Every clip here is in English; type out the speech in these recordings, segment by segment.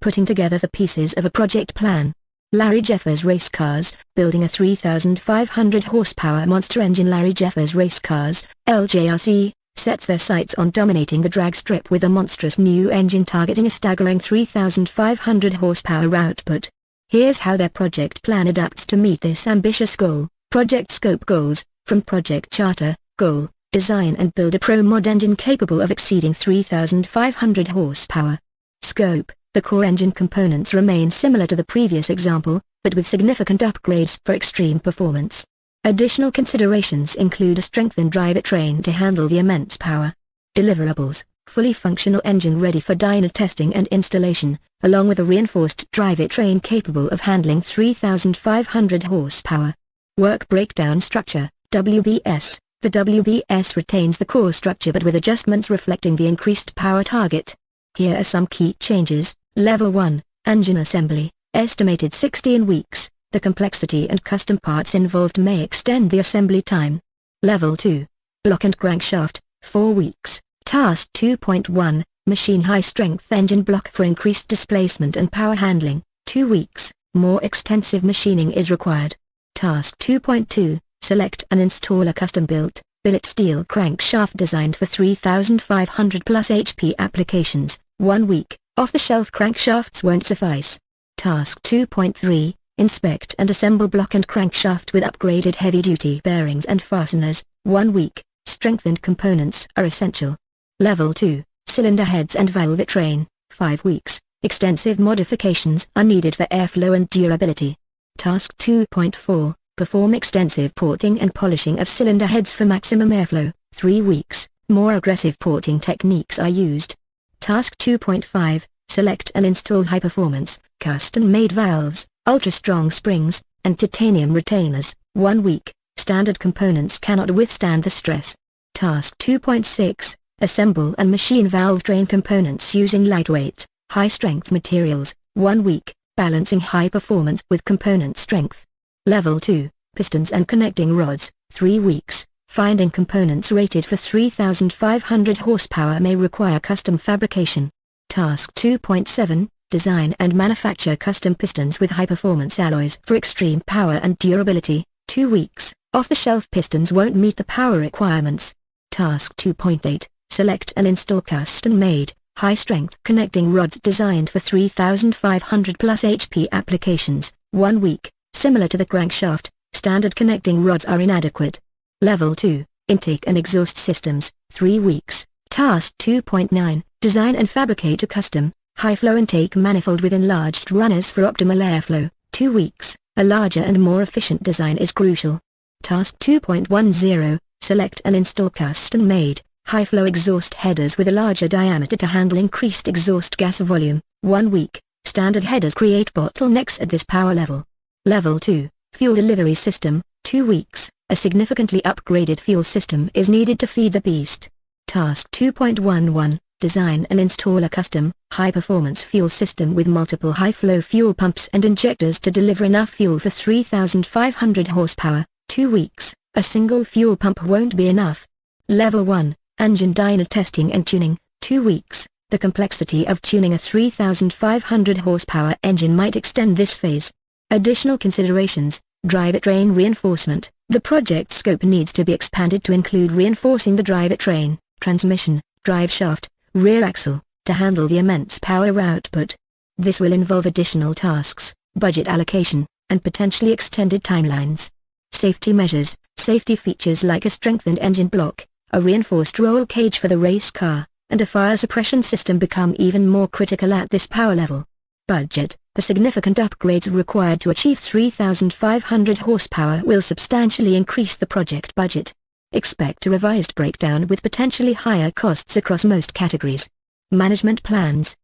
putting together the pieces of a project plan. Larry Jeffers Race Cars, building a 3,500 horsepower monster engine. Larry Jeffers Race Cars, LJRC, sets their sights on dominating the drag strip with a monstrous new engine targeting a staggering 3,500 horsepower output. Here's how their project plan adapts to meet this ambitious goal. Project scope goals. From project charter, goal, design and build a pro-mod engine capable of exceeding 3,500 horsepower. Scope, the core engine components remain similar to the previous example, but with significant upgrades for extreme performance. Additional considerations include a strengthened drivetrain to handle the immense power. Deliverables, fully functional engine ready for dyno testing and installation, along with a reinforced drivetrain capable of handling 3,500 horsepower. Work breakdown structure, WBS. The WBS retains the core structure but with adjustments reflecting the increased power target. Here are some key changes. Level 1, engine assembly, estimated 16 weeks. The complexity and custom parts involved may extend the assembly time. Level 2, block and crankshaft, 4 weeks. Task 2.1, machine high-strength engine block for increased displacement and power handling, 2 weeks. More extensive machining is required. Task 2.2, select and install a custom-built, billet steel crankshaft designed for 3,500 plus HP applications, 1 week. Off-the-shelf crankshafts won't suffice. Task 2.3, inspect and assemble block and crankshaft with upgraded heavy-duty bearings and fasteners, 1 week. Strengthened components are essential. Level 2, cylinder heads and valvetrain, 5 weeks. Extensive modifications are needed for airflow and durability. Task 2.4, perform extensive porting and polishing of cylinder heads for maximum airflow, 3 weeks. More aggressive porting techniques are used. Task 2.5, select and install high-performance, custom-made valves, ultra-strong springs, and titanium retainers, 1 week. Standard components cannot withstand the stress. Task 2.6, assemble and machine valve train components using lightweight, high-strength materials, 1 week. Balancing high performance with component strength. Level 2, pistons and connecting rods, 3 weeks. Finding components rated for 3,500 horsepower may require custom fabrication. Task 2.7, design and manufacture custom pistons with high-performance alloys for extreme power and durability, 2 weeks. Off-the-shelf pistons won't meet the power requirements. Task 2.8, select and install custom-made, high-strength connecting rods designed for 3,500 plus HP applications, 1 week. Similar to the crankshaft, standard connecting rods are inadequate. Level 2, intake and exhaust systems, 3 weeks. Task 2.9, design and fabricate a custom, high-flow intake manifold with enlarged runners for optimal airflow, 2 weeks. A larger and more efficient design is crucial. Task 2.10, select and install custom-made, high-flow exhaust headers with a larger diameter to handle increased exhaust gas volume, 1 week. Standard headers create bottlenecks at this power level. Level 2, fuel delivery system, 2 weeks. A significantly upgraded fuel system is needed to feed the beast. Task 2.11, design and install a custom, high-performance fuel system with multiple high-flow fuel pumps and injectors to deliver enough fuel for 3,500 horsepower, 2 weeks. A single fuel pump won't be enough. Level 1, engine dyno testing and tuning, 2 weeks. The complexity of tuning a 3,500 horsepower engine might extend this phase. Additional considerations, drivetrain reinforcement. The project scope needs to be expanded to include reinforcing the drivetrain, transmission, drive shaft, rear axle, to handle the immense power output. This will involve additional tasks, budget allocation, and potentially extended timelines. Safety measures, safety features like a strengthened engine block, a reinforced roll cage for the race car, and a fire suppression system become even more critical at this power level. Budget. The significant upgrades required to achieve 3,500 horsepower will substantially increase the project budget. Expect a revised breakdown with potentially higher costs across most categories. Management plans.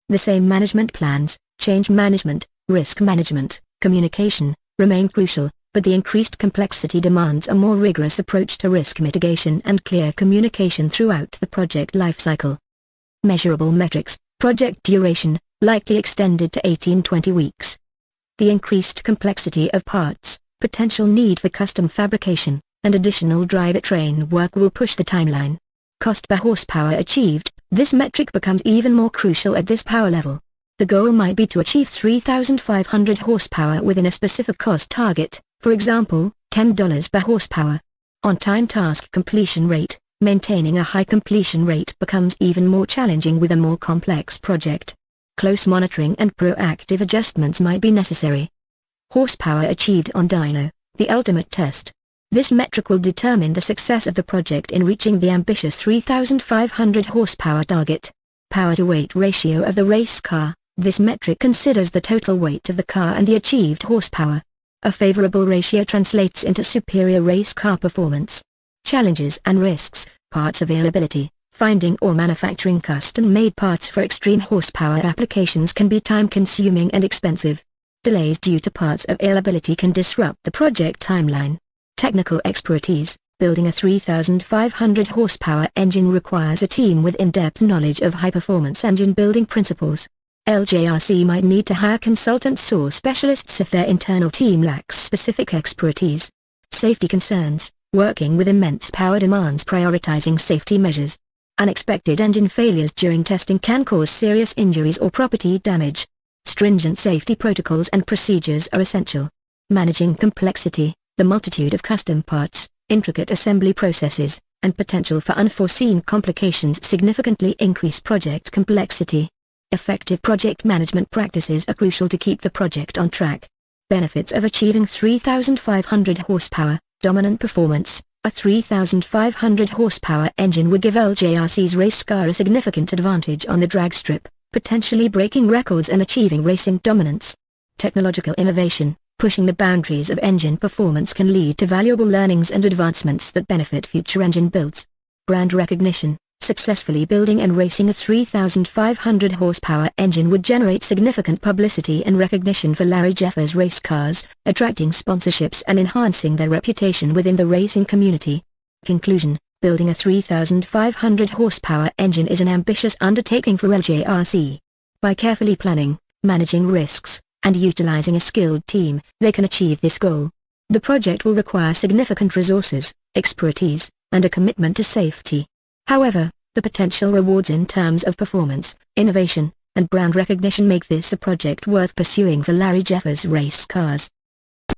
The same management plans, change management, risk management, communication, remain crucial, but the increased complexity demands a more rigorous approach to risk mitigation and clear communication throughout the project lifecycle. Measurable metrics, project duration, likely extended to 18-20 weeks. The increased complexity of parts, potential need for custom fabrication, and additional drivetrain work will push the timeline. Cost per horsepower achieved. This metric becomes even more crucial at this power level. The goal might be to achieve 3,500 horsepower within a specific cost target, for example, $10 per horsepower. On-time task completion rate. Maintaining a high completion rate becomes even more challenging with a more complex project. Close monitoring and proactive adjustments might be necessary. Horsepower achieved on dyno, the ultimate test. This metric will determine the success of the project in reaching the ambitious 3,500 horsepower target. Power-to-weight ratio of the race car. This metric considers the total weight of the car and the achieved horsepower. A favorable ratio translates into superior race car performance. Challenges and risks. Parts availability. Finding or manufacturing custom-made parts for extreme horsepower applications can be time-consuming and expensive. Delays due to parts availability can disrupt the project timeline. Technical expertise. Building a 3,500 horsepower engine requires a team with in-depth knowledge of high-performance engine building principles. LJRC might need to hire consultants or specialists if their internal team lacks specific expertise. Safety concerns. Working with immense power demands prioritizing safety measures. Unexpected engine failures during testing can cause serious injuries or property damage. Stringent safety protocols and procedures are essential. Managing complexity. The multitude of custom parts, intricate assembly processes, and potential for unforeseen complications significantly increase project complexity. Effective project management practices are crucial to keep the project on track. Benefits of achieving 3,500 horsepower, dominant performance. A 3,500 horsepower engine would give LJRC's race car a significant advantage on the drag strip, potentially breaking records and achieving racing dominance. Technological innovation. Pushing the boundaries of engine performance can lead to valuable learnings and advancements that benefit future engine builds. Brand recognition. Successfully building and racing a 3,500 horsepower engine would generate significant publicity and recognition for Larry Jeffers race cars, attracting sponsorships and enhancing their reputation within the racing community. Conclusion. Building a 3,500 horsepower engine is an ambitious undertaking for LJRC. By carefully planning, managing risks, and utilizing a skilled team, they can achieve this goal. The project will require significant resources, expertise, and a commitment to safety. However, the potential rewards in terms of performance, innovation, and brand recognition make this a project worth pursuing for Larry Jeffers race cars.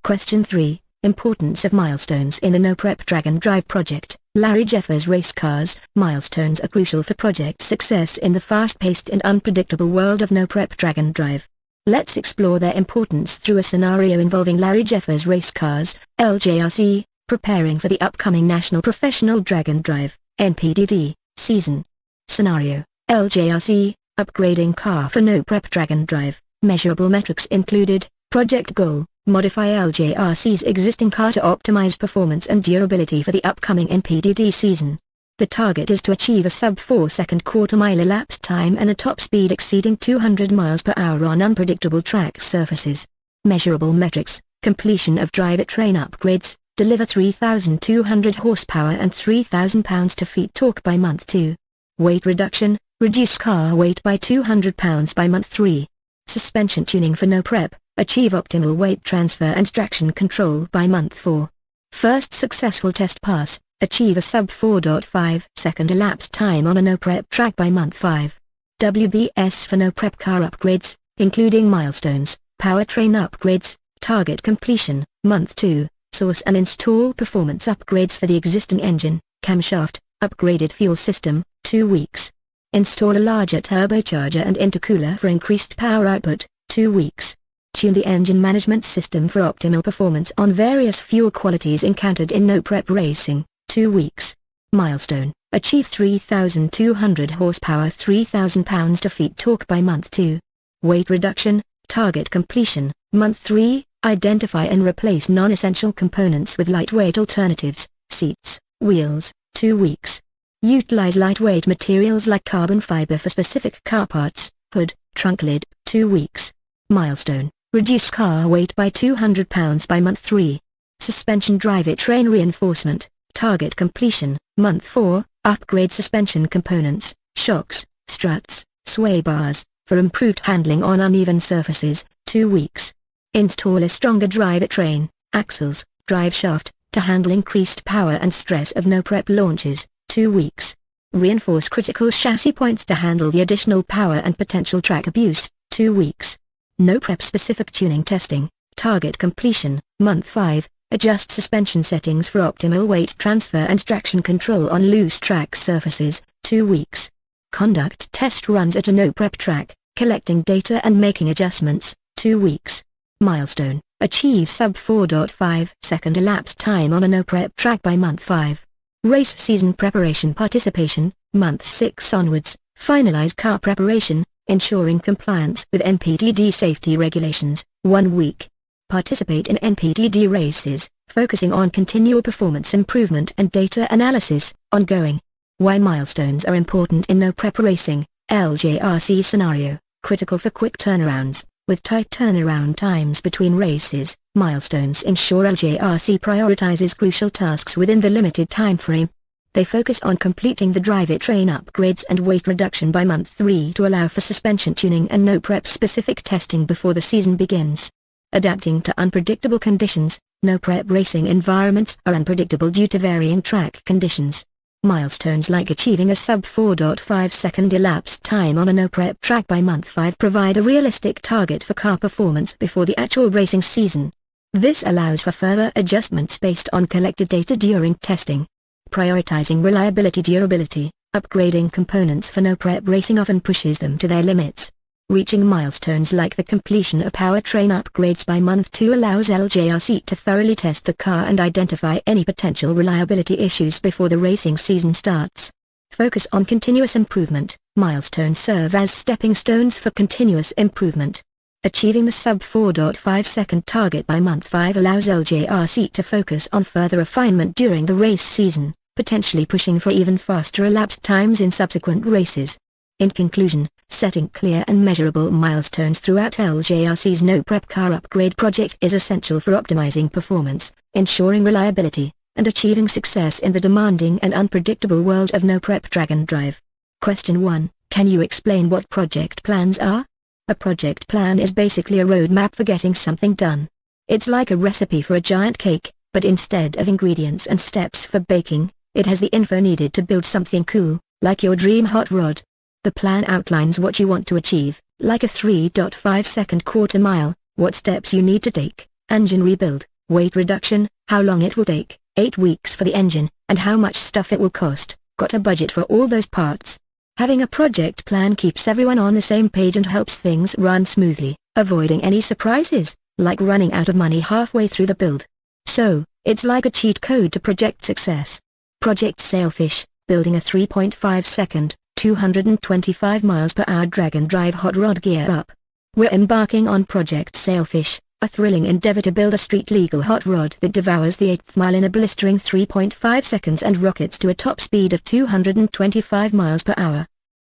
Question 3. Importance of milestones in the no-prep drag and drive project. Larry Jeffers race cars. Milestones are crucial for project success in the fast-paced and unpredictable world of no-prep drag and drive. Let's explore their importance through a scenario involving Larry Jeffers race cars, LJRC, preparing for the upcoming National Professional Drag and Drive, NPDD, season. Scenario: LJRC, upgrading car for no-prep drag and drive. Measurable metrics included. Project goal: modify LJRC's existing car to optimize performance and durability for the upcoming NPDD season. The target is to achieve a sub-4-second quarter-mile elapsed time and a top speed exceeding 200 miles per hour on unpredictable track surfaces. Measurable metrics: completion of drivetrain upgrades, deliver 3,200 horsepower and 3,000 pounds-to-feet torque by month 2. Weight reduction: reduce car weight by 200 pounds by month 3. Suspension tuning for no prep: achieve optimal weight transfer and traction control by month 4. First successful test pass: achieve a sub-4.5-second elapsed time on a no-prep track by month 5. WBS for no-prep car upgrades, including milestones, powertrain upgrades, target completion, month 2, source and install performance upgrades for the existing engine, camshaft, upgraded fuel system, 2 weeks. Install a larger turbocharger and intercooler for increased power output, 2 weeks. Tune the engine management system for optimal performance on various fuel qualities encountered in no-prep racing, 2 weeks. Milestone: achieve 3,200 horsepower 3,000 pounds-to-feet torque by month 2. Weight reduction, target completion, month 3, identify and replace non-essential components with lightweight alternatives, seats, wheels, 2 weeks. Utilize lightweight materials like carbon fiber for specific car parts, hood, trunk lid, 2 weeks. Milestone: reduce car weight by 200 pounds by month 3. Suspension drivetrain reinforcement, target completion, month 4, upgrade suspension components, shocks, struts, sway bars, for improved handling on uneven surfaces, 2 weeks. Install a stronger drivetrain, axles, drive shaft, to handle increased power and stress of no-prep launches, 2 weeks. Reinforce critical chassis points to handle the additional power and potential track abuse, 2 weeks. No prep specific tuning testing, target completion, month 5. Adjust suspension settings for optimal weight transfer and traction control on loose track surfaces, 2 weeks. Conduct test runs at a no prep track, collecting data and making adjustments, 2 weeks. Milestone, achieve sub 4.5 second elapsed time on a no prep track by month 5. Race season preparation participation, month 6 onwards, finalize car preparation, ensuring compliance with NPDD safety regulations, 1 week. Participate in NPDD races, focusing on continual performance improvement and data analysis, ongoing. Why milestones are important in no prep racing, LJRC scenario, critical for quick turnarounds. With tight turnaround times between races, milestones ensure LJRC prioritizes crucial tasks within the limited time frame. They focus on completing the drivetrain upgrades and weight reduction by month 3 to allow for suspension tuning and no prep specific testing before the season begins. Adapting to unpredictable conditions, no prep racing environments are unpredictable due to varying track conditions. Milestones like achieving a sub 4.5 second elapsed time on a no prep track by month 5 provide a realistic target for car performance before the actual racing season. This allows for further adjustments based on collected data during testing. Prioritizing reliability durability, upgrading components for no prep racing often pushes them to their limits. Reaching milestones like the completion of powertrain upgrades by month 2 allows LJRC to thoroughly test the car and identify any potential reliability issues before the racing season starts. Focus on continuous improvement. Milestones serve as stepping stones for continuous improvement. Achieving the sub 4.5 second target by month 5 allows LJRC to focus on further refinement during the race season, potentially pushing for even faster elapsed times in subsequent races. In conclusion, setting clear and measurable milestones throughout LJRC's no prep car upgrade project is essential for optimizing performance, ensuring reliability, and achieving success in the demanding and unpredictable world of no prep drag and drive. Question 1. Can you explain what project plans are? A project plan is basically a roadmap for getting something done. It's like a recipe for a giant cake, but instead of ingredients and steps for baking, it has the info needed to build something cool, like your dream hot rod. The plan outlines what you want to achieve, like a 3.5 second quarter mile, what steps you need to take, engine rebuild, weight reduction, how long it will take, 8 weeks for the engine, and how much stuff it will cost. Got a budget for all those parts. Having a project plan keeps everyone on the same page and helps things run smoothly, avoiding any surprises, like running out of money halfway through the build. So, it's like a cheat code to project success. Project Sailfish, building a 3.5 second, 225 miles per hour drag and drive hot rod gear up. We're embarking on Project Sailfish, a thrilling endeavor to build a street-legal hot rod that devours the 8th mile in a blistering 3.5 seconds and rockets to a top speed of 225 miles per hour.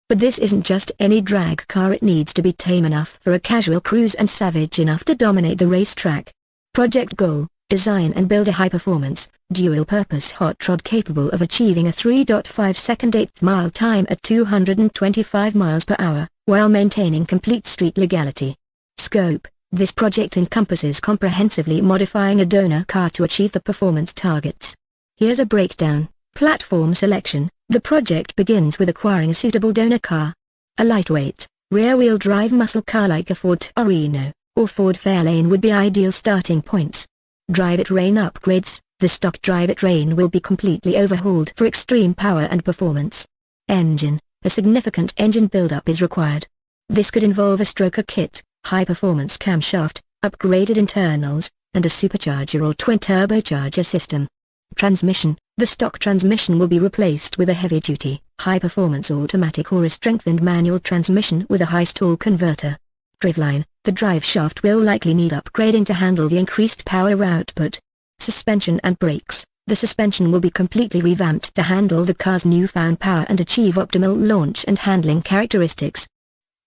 But this isn't just any drag car, it needs to be tame enough for a casual cruise and savage enough to dominate the racetrack. Project Goal: design and build a high-performance, dual-purpose hot rod capable of achieving a 3.5 second 8th mile time at 225 miles per hour, while maintaining complete street legality. Scope: this project encompasses comprehensively modifying a donor car to achieve the performance targets. Here's a breakdown. Platform selection: the project begins with acquiring a suitable donor car. A lightweight, rear-wheel drive muscle car like a Ford Torino or Ford Fairlane would be ideal starting points. Drivetrain upgrades: the stock drivetrain will be completely overhauled for extreme power and performance. Engine: a significant engine build-up is required. This could involve a stroker kit, high-performance camshaft, upgraded internals, and a supercharger or twin-turbocharger system. Transmission: the stock transmission will be replaced with a heavy-duty, high-performance automatic or a strengthened manual transmission with a high-stall converter. Driveline: the drive shaft will likely need upgrading to handle the increased power output. Suspension and brakes: the suspension will be completely revamped to handle the car's newfound power and achieve optimal launch and handling characteristics.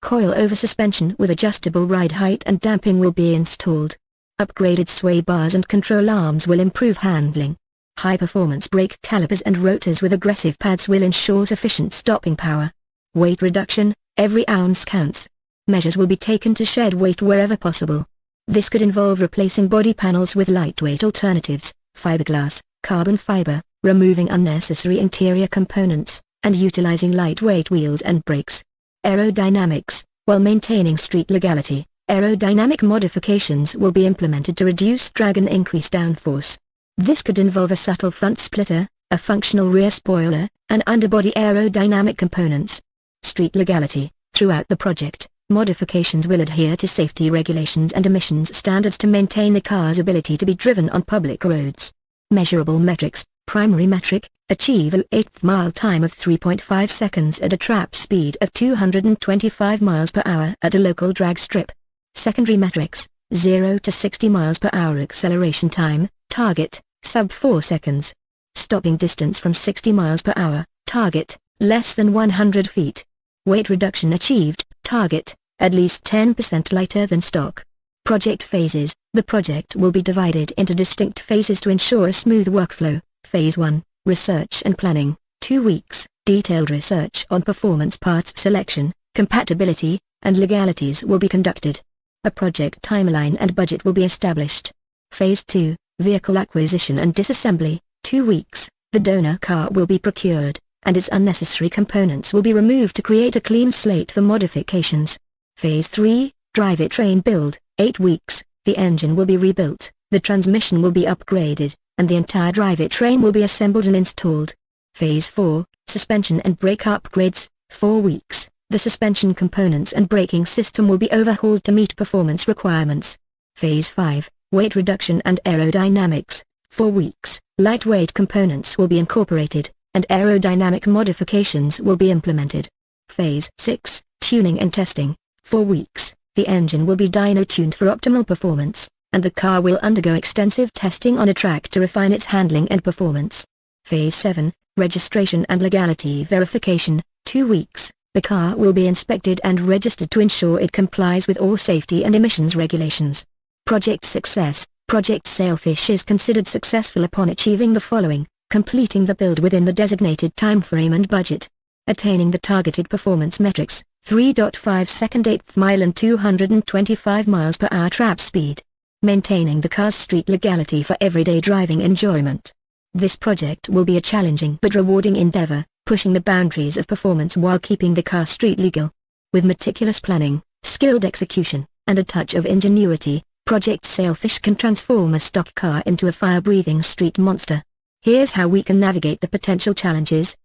Coil-over suspension with adjustable ride height and damping will be installed. Upgraded sway bars and control arms will improve handling. High-performance brake calipers and rotors with aggressive pads will ensure sufficient stopping power. Weight reduction: every ounce counts. Measures will be taken to shed weight wherever possible. This could involve replacing body panels with lightweight alternatives, fiberglass, carbon fiber, removing unnecessary interior components, and utilizing lightweight wheels and brakes. Aerodynamics: While maintaining street legality, aerodynamic modifications will be implemented to reduce drag and increase downforce. This could involve a subtle front splitter, a functional rear spoiler, and underbody aerodynamic components. Street legality. Throughout the project, modifications will adhere to safety regulations and emissions standards to maintain the car's ability to be driven on public roads. Measurable metrics. Primary metric, achieve an 1/8 mile time of 3.5 seconds at a trap speed of 225 miles per hour at a local drag strip. Secondary metrics, 0 to 60 miles per hour acceleration time, target, sub 4 seconds. Stopping distance from 60 miles per hour, target, less than 100 feet. Weight reduction achieved, target, at least 10% lighter than stock. Project phases. The project will be divided into distinct phases to ensure a smooth workflow. Phase 1, Research and Planning, 2 weeks. Detailed research on performance parts selection, compatibility, and legalities will be conducted. A project timeline and budget will be established. Phase 2, Vehicle acquisition and disassembly, 2 weeks. The donor car will be procured, and its unnecessary components will be removed to create a clean slate for modifications. Phase 3, Drivetrain build, 8 weeks. The engine will be rebuilt, the transmission will be upgraded, and the entire drivetrain will be assembled and installed. Phase 4, Suspension and brake upgrades, 4 weeks. The suspension components and braking system will be overhauled to meet performance requirements. Phase 5, Weight reduction and aerodynamics, 4 weeks. Lightweight components will be incorporated, and aerodynamic modifications will be implemented. Phase 6, Tuning and testing, 4 weeks. The engine will be dyno-tuned for optimal performance, and the car will undergo extensive testing on a track to refine its handling and performance. Phase 7, Registration and legality verification, 2 weeks. The car will be inspected and registered to ensure it complies with all safety and emissions regulations. Project success. Project Sailfish is considered successful upon achieving the following: completing the build within the designated timeframe and budget, attaining the targeted performance metrics, 3.5 second 1/8 mile and 225 miles per hour trap speed, maintaining the car's street legality for everyday driving enjoyment. This project will be a challenging but rewarding endeavor, pushing the boundaries of performance while keeping the car street legal. With meticulous planning, skilled execution, and a touch of ingenuity, Project Sailfish can transform a stock car into a fire-breathing street monster. Here's how we can navigate the potential challenges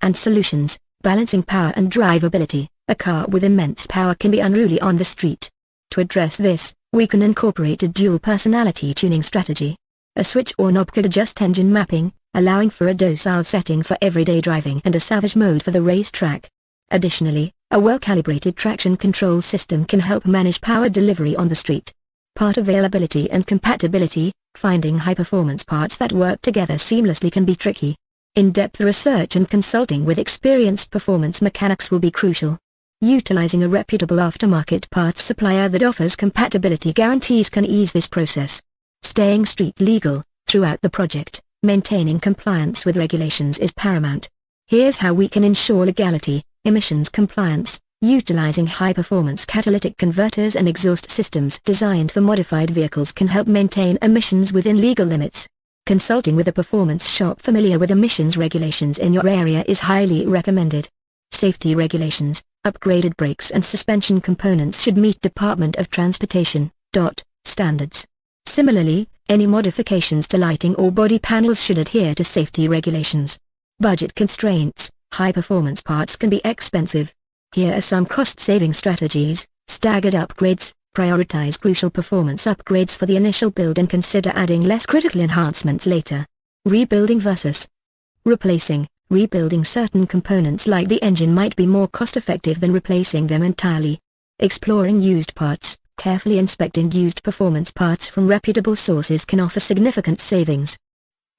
and solutions. Balancing power and drivability. A car with immense power can be unruly on the street. To address this, we can incorporate a dual personality tuning strategy. A switch or knob could adjust engine mapping, allowing for a docile setting for everyday driving and a savage mode for the racetrack. Additionally, a well-calibrated traction control system can help manage power delivery on the street. Part availability and compatibility. Finding high-performance parts that work together seamlessly can be tricky. In-depth research and consulting with experienced performance mechanics will be crucial. Utilizing a reputable aftermarket parts supplier that offers compatibility guarantees can ease this process. Staying street legal. Throughout the project, maintaining compliance with regulations is paramount. Here's how we can ensure legality: emissions compliance. Utilizing high-performance catalytic converters and exhaust systems designed for modified vehicles can help maintain emissions within legal limits. Consulting with a performance shop familiar with emissions regulations in your area is highly recommended. Safety regulations. Upgraded brakes and suspension components should meet Department of Transportation standards. Similarly, any modifications to lighting or body panels should adhere to safety regulations. Budget constraints. High-performance parts can be expensive. Here are some cost-saving strategies: staggered upgrades. Prioritize crucial performance upgrades for the initial build and consider adding less critical enhancements later. Rebuilding versus replacing. Rebuilding certain components like the engine might be more cost-effective than replacing them entirely. Exploring used parts. Carefully inspecting used performance parts from reputable sources can offer significant savings.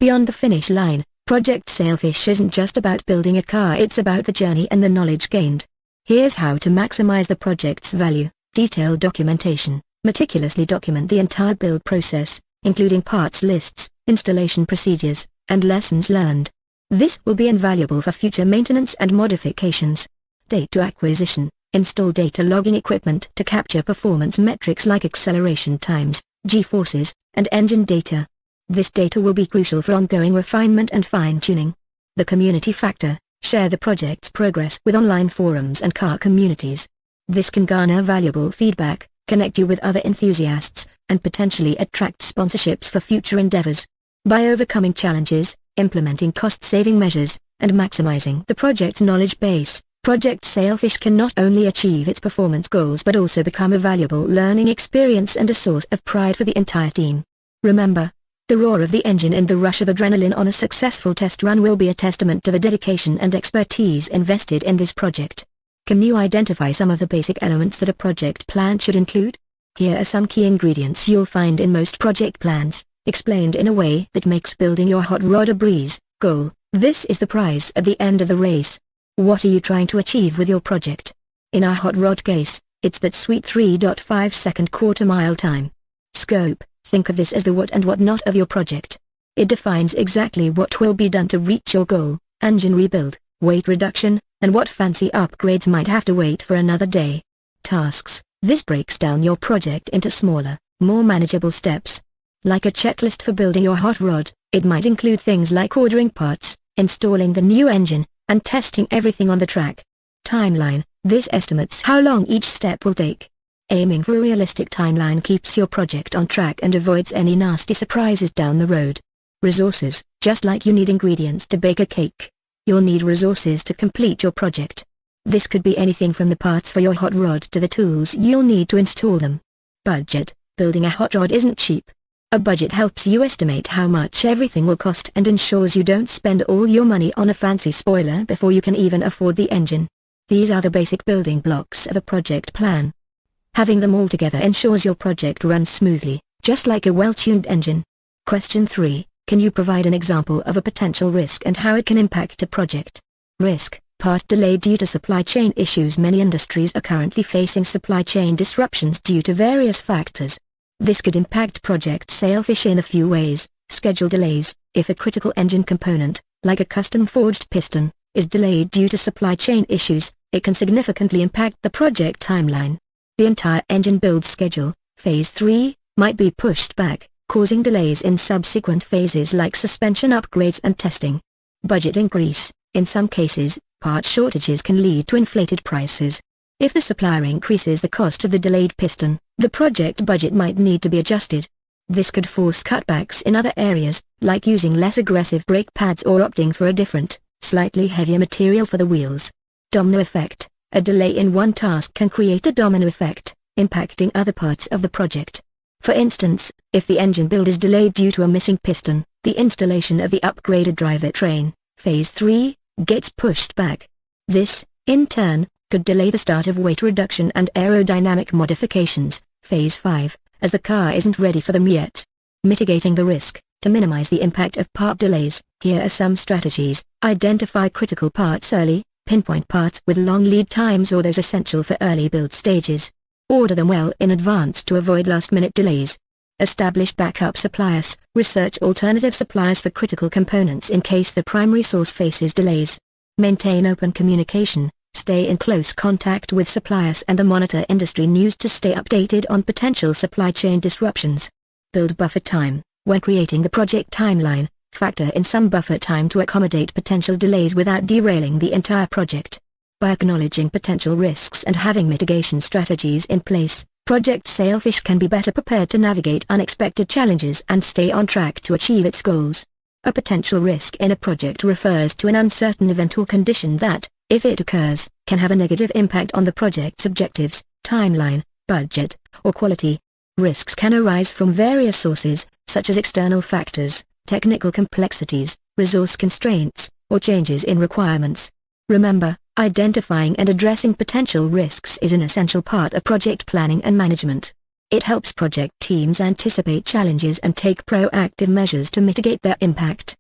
Beyond the finish line, Project Sailfish isn't just about building a car, it's about the journey and the knowledge gained. Here's how to maximize the project's value. Detailed documentation. Meticulously document the entire build process, including parts lists, installation procedures, and lessons learned. This will be invaluable for future maintenance and modifications. Data acquisition. Install data logging equipment to capture performance metrics like acceleration times, G-forces, and engine data. This data will be crucial for ongoing refinement and fine-tuning. The community factor. Share the project's progress with online forums and car communities. This can garner valuable feedback, connect you with other enthusiasts, and potentially attract sponsorships for future endeavors. By overcoming challenges, implementing cost-saving measures, and maximizing the project's knowledge base, Project Sailfish can not only achieve its performance goals but also become a valuable learning experience and a source of pride for the entire team. Remember, the roar of the engine and the rush of adrenaline on a successful test run will be a testament to the dedication and expertise invested in this project. Can you identify some of the basic elements that a project plan should include? Here are some key ingredients you'll find in most project plans, explained in a way that makes building your hot rod a breeze. Goal: this is the prize at the end of the race. What are you trying to achieve with your project? In our hot rod case, it's that sweet 3.5-second quarter-mile time. Scope: think of this as the what and what not of your project. It defines exactly what will be done to reach your goal: engine rebuild, weight reduction, and what fancy upgrades might have to wait for another day. Tasks: this breaks down your project into smaller, more manageable steps. Like a checklist for building your hot rod, it might include things like ordering parts, installing the new engine, and testing everything on the track. Timeline: this estimates how long each step will take. Aiming for a realistic timeline keeps your project on track and avoids any nasty surprises down the road. Resources: just like you need ingredients to bake a cake, you'll need resources to complete your project. This could be anything from the parts for your hot rod to the tools you'll need to install them. Budget: building a hot rod isn't cheap. A budget helps you estimate how much everything will cost and ensures you don't spend all your money on a fancy spoiler before you can even afford the engine. These are the basic building blocks of a project plan. Having them all together ensures your project runs smoothly, just like a well-tuned engine. Question 3. Can you provide an example of a potential risk and how it can impact a project? Risk: part delay due to supply chain issues. Many industries are currently facing supply chain disruptions due to various factors. This could impact Project Sailfish in a few ways. Schedule delays: if a critical engine component, like a custom-forged piston, is delayed due to supply chain issues, it can significantly impact the project timeline. The entire engine build schedule, Phase 3, might be pushed back, causing delays in subsequent phases like suspension upgrades and testing. Budget increase: in some cases, part shortages can lead to inflated prices. If the supplier increases the cost of the delayed piston, the project budget might need to be adjusted. This could force cutbacks in other areas, like using less aggressive brake pads or opting for a different, slightly heavier material for the wheels. Domino effect: a delay in one task can create a domino effect, impacting other parts of the project. For instance, if the engine build is delayed due to a missing piston, the installation of the upgraded drivetrain, Phase 3, gets pushed back. This, in turn, could delay the start of weight reduction and aerodynamic modifications, Phase 5, as the car isn't ready for them yet. Mitigating the risk: to minimize the impact of part delays, here are some strategies. Identify critical parts early, pinpoint parts with long lead times or those essential for early build stages. Order them well in advance to avoid last-minute delays. Establish backup suppliers: research alternative suppliers for critical components in case the primary source faces delays. Maintain open communication: stay in close contact with suppliers and monitor industry news to stay updated on potential supply chain disruptions. Build buffer time: when creating the project timeline, factor in some buffer time to accommodate potential delays without derailing the entire project. By acknowledging potential risks and having mitigation strategies in place, Project Sailfish can be better prepared to navigate unexpected challenges and stay on track to achieve its goals. A potential risk in a project refers to an uncertain event or condition that, if it occurs, can have a negative impact on the project's objectives, timeline, budget, or quality. Risks can arise from various sources, such as external factors, technical complexities, resource constraints, or changes in requirements. Remember, identifying and addressing potential risks is an essential part of project planning and management. It helps project teams anticipate challenges and take proactive measures to mitigate their impact.